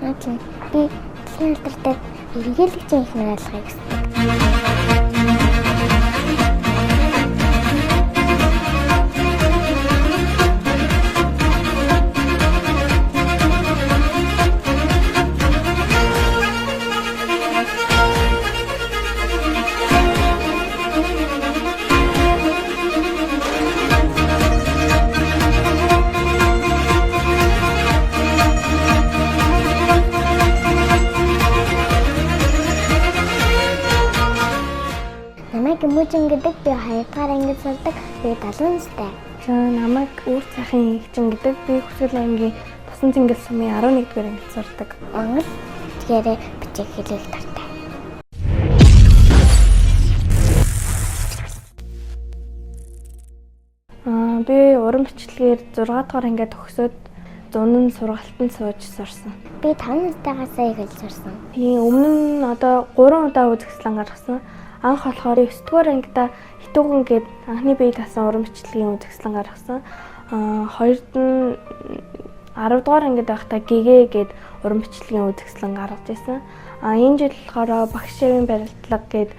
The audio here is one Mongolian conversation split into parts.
Наач би дэлхийн алдартай эргэлэгчийн их наалахыг хүсдэг. Хүмүүжин гэдэг би 2 дахь ангид сурдаг. Би 70 настай. Намайг Үүр цахын эгчин гэдэг. Би Хүсэл аймгийн Тусан Цэнгэл сумын 11-р ангид сурдаг. Монгол хэлээр бичих хэлийг тартай. Би уран бичлэгээр 6 дахь ангид төгсөөд зунан сургалтанд сууж сурсан. Би 5 настайгаас эхэлж сурсан. Тийм өмнө нь одоо 3 удаа үзэсгэлэн гаргасан. Анх болохоор 9-р ангида хитүүгэн гээд анхны бие даасан уран бичлэгийн үзэсгэлэн гаргасан. Хоёрд нь 10-р ангид байхдаа гэгээ гээд уран бичлэгийн үзэсгэлэн гаргаж ирсэн. Энэ жил болохоор багш шавийн барилдлага гээд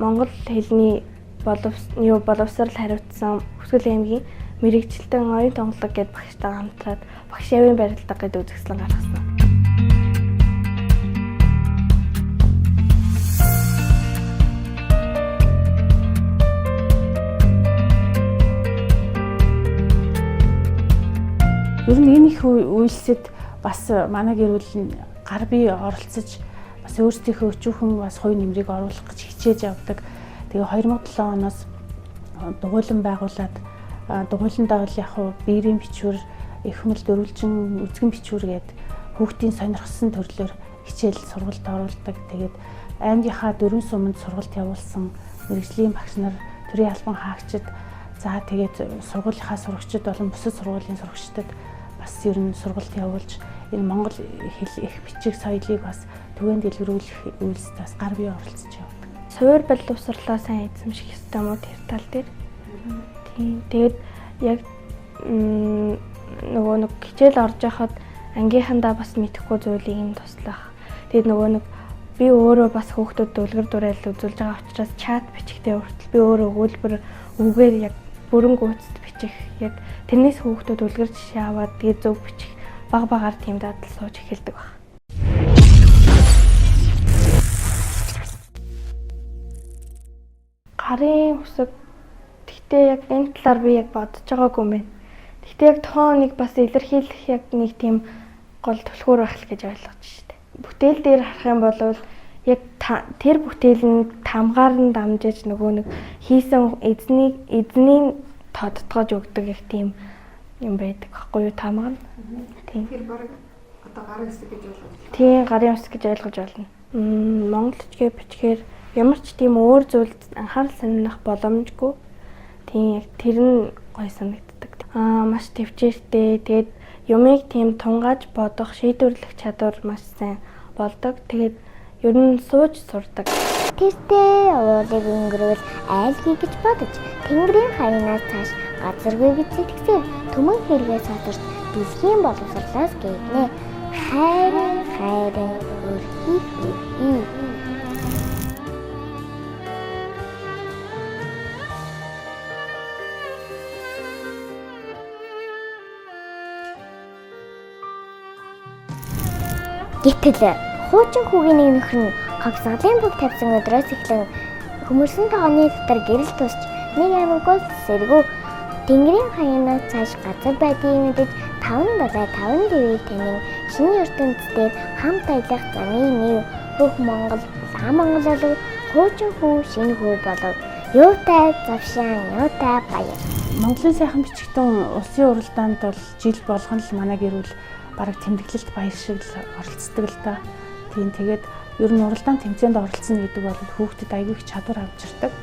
монгол хэлний боловсрал хариуцсан Хүсэл аймгийн мэрэгчлэн оюун тоглог гээд багштай хамтраад багш шавийн барилдлага гээд үзэсгэлэн гаргасан. Ер нь энэ их үйлсэд бас манай гэр бүл гар бие оролцож бас өөрсдийнхөө өчүүхэн бас хувь нэмрийг оруулах гэж хичээж явдаг. Тэгээ 2007 оноос дугуйлан байгуулад дугуйландаа бол яг биерийн бичвэр, эхмэл дөрвөлжин үзгэн бичвэр гээд хүүхдийн сонирхсан төрлөөр хичээл сургалт оруулдаг. Тэгээд аймгийнхаа 4 суманд сургалт явуулсан мэрэгжлийн багш нар, төрийн албан хаагчид, за тэгээд сургуулийнхаа сурагчид болон бусад сургуулийн сурагчдад бас ер нь сургалт явуулж энэ монгол хэл их бичих соёлыг бас түгээн дэлгэрүүлэх үйлсд бас гар бие оролцож явдаг. Суур боловсрлоо сайн эзэмших ёстой мó тэр тал дээр. Тийм. Тэгээд яг нөгөө хичээл орж яхад ангийнхандаа бас мэдэхгүй зүйлийг нь туслах. Тэгээд нөгөө би өөрөө бас хүүхдүүд үлгэр дуурайл үзүүлж байгаа учраас чат бичихтэй хүртэл би өөрөө өгүүлбэр үгээр яг бүрэн гүйцэд бичих, яг тэрнээс хүүхдүүд үлгэр жишээ аваад тэгээд зөв бичих багаар тийм дадал сууж эхэлдэг баг. Гарын үсэг гэхдээ яг энэ талаар би яг бодож байгаагүй юм байна. Гэхдээ яг тооныг бас илэрхийлэх яг нэг тийм гол түлхүүр байх л гэж ойлгож штэ. Бүтээл дээр харах юм бол яг тэр бүтээл нь тамгаар нь дамжиж нөгөө нэг хийсэн эзний тодтгож өгдөг их тийм юм байдаг байхгүй юу тамга нь. Тийм. Тэр баг одоо гарын үсэг гэж ойлгож байна. Тийм гарын үсэг гэж ойлгож байна. Монголчгээ бичгээр ямар ч тийм өөр зүйлд анхаарал сонирхох боломжгүй. Тийм яг тэр нь гой санагддаг. Маш төвчээртэй. Тэгээд юмыг тийм тунгааж бодох, шийдвэрлэх чадвар маш сайн болдог. Тэгээд ер нь сууж сурдаг. Тэртээ уулыг өнгөрөөл айлгий гэж бодож тэнгэрийн хаянаас цааш газаргүй гэж сэтгэсээр түмэн хэрэгээс сатарч дэлхийн боловсрлоос гээгнэ. Хайрын өрхий. Гэтэл хуучин хүүгийн нэг нөхөр нь хогсголын бүг тавьсан өдрөөс эхлэн хөмөрсөн тооны дотор гэрэл тусч нэг аймаггүй сэргүү тэнгэрийн хаянаас цааш газар байдгийг мэдэж 5 дэвийг танин шинэ ертөнцийн хамт аялах замын нэг бүх Монгол болов хуучин хүү шинэ хүү болов юутай завшаан юутай баяр. Монголын сайхан бичигтэн улсын уралдаанд бол жил болгон л манай гэр бүл бараг тэмдэглэлт баяр шиг л оролцдог л та. Тийм тэгээд ер нь уралдаан тэмцээнд оролцсон гэдэг бол хүүхдэд аягүй их чадвар авч ирдэг.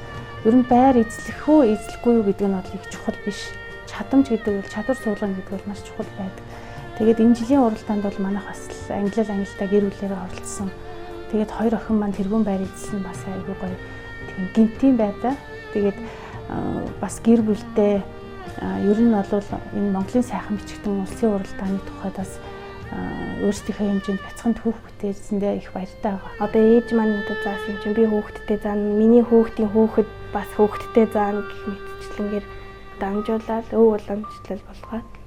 Ер нь байр эзлэх үү, эзлэхгүй юу гэдэг нь бол их чухал биш. Чадамж гэдэг бол чадвар суулгана гэдэг бол маш чухал байдаг. Тэгээд энэ жилийн уралдаанд бол манайх бас ангилалтай гэр бүлээрээ оролцсон. Тэгээд 2 охин маань тэргүүн байр эзлэн бас аягүй гоё тийм гинтийн байдаа. Тэгээд бас гэр бүлтэй ер нь бол энэ Монголын сайхан бичигтэн улсын уралдааны тухайд бас өөрсдийнхөө хэмжээнд бяцхан түүх бүтээсэндээ их баяртай байгаа. Одоо ээж маань надад заасан чинь би хүүхэдтэй заана, миний хүүхдийн хүүхэд бас хүүхэдтэй заана гэх мэтчлэнгээр дамжуулаад өв уламжлал болгоод